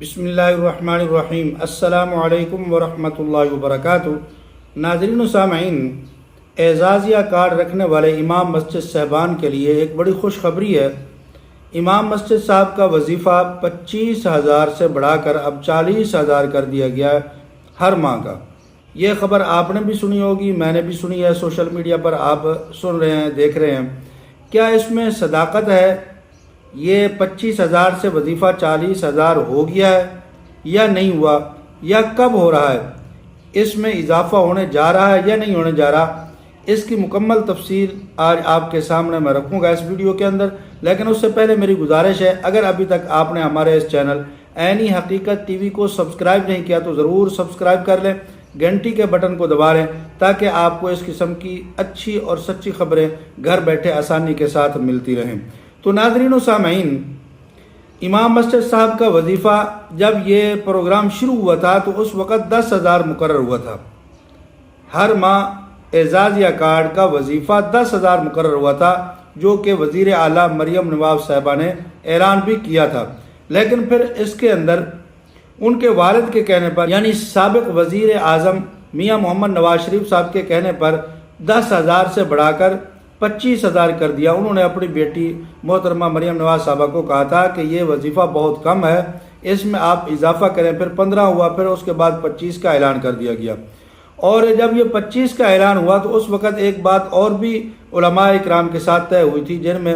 بسم اللہ الرحمن الرحیم۔ السلام علیکم ورحمۃ اللہ وبرکاتہ۔ ناظرین و سامعین، اعزازیہ کارڈ رکھنے والے امام مسجد صاحبان کے لیے ایک بڑی خوشخبری ہے۔ امام مسجد صاحب کا وظیفہ 25,000 سے بڑھا کر اب 40,000 کر دیا گیا ہے ہر ماہ کا۔ یہ خبر آپ نے بھی سنی ہوگی، میں نے بھی سنی ہے، سوشل میڈیا پر آپ سن رہے ہیں، دیکھ رہے ہیں۔ کیا اس میں صداقت ہے؟ یہ 25,000 سے وظیفہ 40,000 ہو گیا ہے یا نہیں ہوا، یا کب ہو رہا ہے؟ اس میں اضافہ ہونے جا رہا ہے یا نہیں ہونے جا رہا؟ اس کی مکمل تفصیل آج آپ کے سامنے میں رکھوں گا اس ویڈیو کے اندر۔ لیکن اس سے پہلے میری گزارش ہے، اگر ابھی تک آپ نے ہمارے اس چینل عینی حقیقت ٹی وی کو سبسکرائب نہیں کیا تو ضرور سبسکرائب کر لیں، گھنٹی کے بٹن کو دبا لیں تاکہ آپ کو اس قسم کی اچھی اور سچی خبریں گھر بیٹھے آسانی کے ساتھ ملتی رہیں۔ تو ناظرین و سامعین، امام مسجد صاحب کا وظیفہ جب یہ پروگرام شروع ہوا تھا تو اس وقت 10,000 مقرر ہوا تھا۔ ہر ماہ اعزازیہ کارڈ کا وظیفہ 10,000 مقرر ہوا تھا، جو کہ وزیر اعلیٰ مریم نواز صاحبہ نے اعلان بھی کیا تھا۔ لیکن پھر اس کے اندر ان کے والد کے کہنے پر، یعنی سابق وزیر اعظم میاں محمد نواز شریف صاحب کے کہنے پر 10,000 سے بڑھا کر 25,000 کر دیا۔ انہوں نے اپنی بیٹی محترمہ مریم نواز صاحبہ کو کہا تھا کہ یہ وظیفہ بہت کم ہے، اس میں آپ اضافہ کریں۔ پھر 15 ہوا، پھر اس کے بعد 25 کا اعلان کر دیا گیا۔ اور جب یہ 25 کا اعلان ہوا تو اس وقت ایک بات اور بھی علماء اکرام کے ساتھ طے ہوئی تھی، جن میں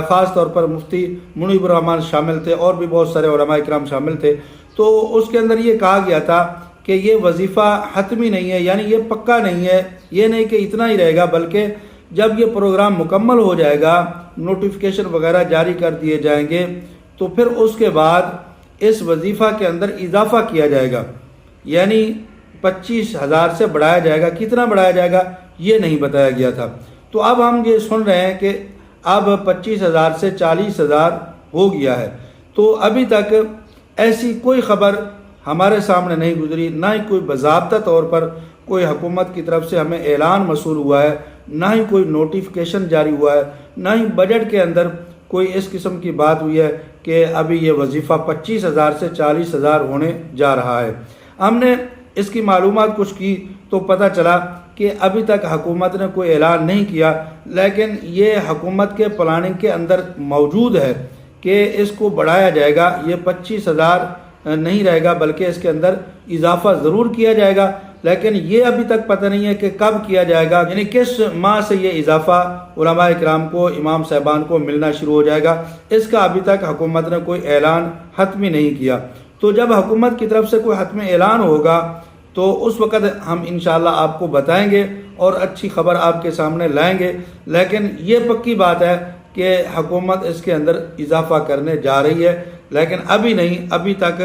خاص طور پر مفتی منیب الرحمان شامل تھے، اور بھی بہت سارے علماء اکرام شامل تھے۔ تو اس کے اندر یہ کہا گیا تھا کہ یہ وظیفہ حتمی نہیں ہے، یعنی یہ پکا نہیں ہے، یہ نہیں کہ اتنا ہی رہے گا، بلکہ جب یہ پروگرام مکمل ہو جائے گا، نوٹیفیکیشن وغیرہ جاری کر دیے جائیں گے، تو پھر اس کے بعد اس وظیفہ کے اندر اضافہ کیا جائے گا، یعنی 25,000 سے بڑھایا جائے گا۔ کتنا بڑھایا جائے گا یہ نہیں بتایا گیا تھا۔ تو اب ہم یہ سن رہے ہیں کہ اب 25,000 سے 40,000 ہو گیا ہے۔ تو ابھی تک ایسی کوئی خبر ہمارے سامنے نہیں گزری، نہ ہی کوئی باضابطہ طور پر کوئی حکومت کی طرف سے ہمیں اعلان موصول ہوا ہے، نہ ہی کوئی نوٹیفیکیشن جاری ہوا ہے، نہ ہی بجٹ کے اندر کوئی اس قسم کی بات ہوئی ہے کہ ابھی یہ وظیفہ 25,000 سے 40,000 ہونے جا رہا ہے۔ ہم نے اس کی معلومات کچھ کی تو پتہ چلا کہ ابھی تک حکومت نے کوئی اعلان نہیں کیا، لیکن یہ حکومت کے پلاننگ کے اندر موجود ہے کہ اس کو بڑھایا جائے گا۔ یہ 25,000 نہیں رہے گا، بلکہ اس کے اندر اضافہ ضرور کیا جائے گا، لیکن یہ ابھی تک پتہ نہیں ہے کہ کب کیا جائے گا، یعنی کس ماہ سے یہ اضافہ علماء اکرام کو، امام صاحبان کو ملنا شروع ہو جائے گا۔ اس کا ابھی تک حکومت نے کوئی اعلان حتمی نہیں کیا۔ تو جب حکومت کی طرف سے کوئی حتمی اعلان ہوگا تو اس وقت ہم انشاءاللہ آپ کو بتائیں گے اور اچھی خبر آپ کے سامنے لائیں گے۔ لیکن یہ پکی بات ہے کہ حکومت اس کے اندر اضافہ کرنے جا رہی ہے، لیکن ابھی نہیں۔ ابھی تک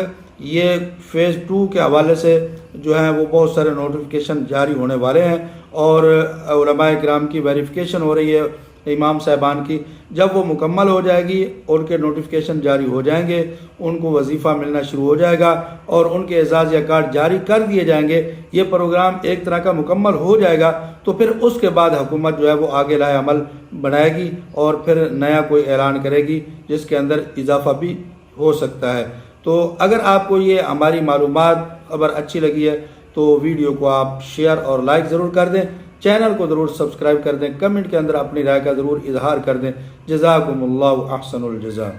یہ فیز 2 کے حوالے سے جو ہیں وہ بہت سارے نوٹیفیکیشن جاری ہونے والے ہیں، اور علماء کرام کی ویریفیکیشن ہو رہی ہے امام صاحبان کی۔ جب وہ مکمل ہو جائے گی، ان کے نوٹیفیکیشن جاری ہو جائیں گے، ان کو وظیفہ ملنا شروع ہو جائے گا اور ان کے اعزازیہ کارڈ جاری کر دیے جائیں گے، یہ پروگرام ایک طرح کا مکمل ہو جائے گا، تو پھر اس کے بعد حکومت جو ہے وہ آگے لائے عمل بنائے گی اور پھر نیا کوئی اعلان کرے گی جس کے اندر اضافہ بھی ہو سکتا ہے۔ تو اگر آپ کو یہ ہماری معلومات خبر اچھی لگی ہے تو ویڈیو کو آپ شیئر اور لائک ضرور کر دیں، چینل کو ضرور سبسکرائب کر دیں، کمنٹ کے اندر اپنی رائے کا ضرور اظہار کر دیں۔ جزاکم اللہ احسن الجزاء۔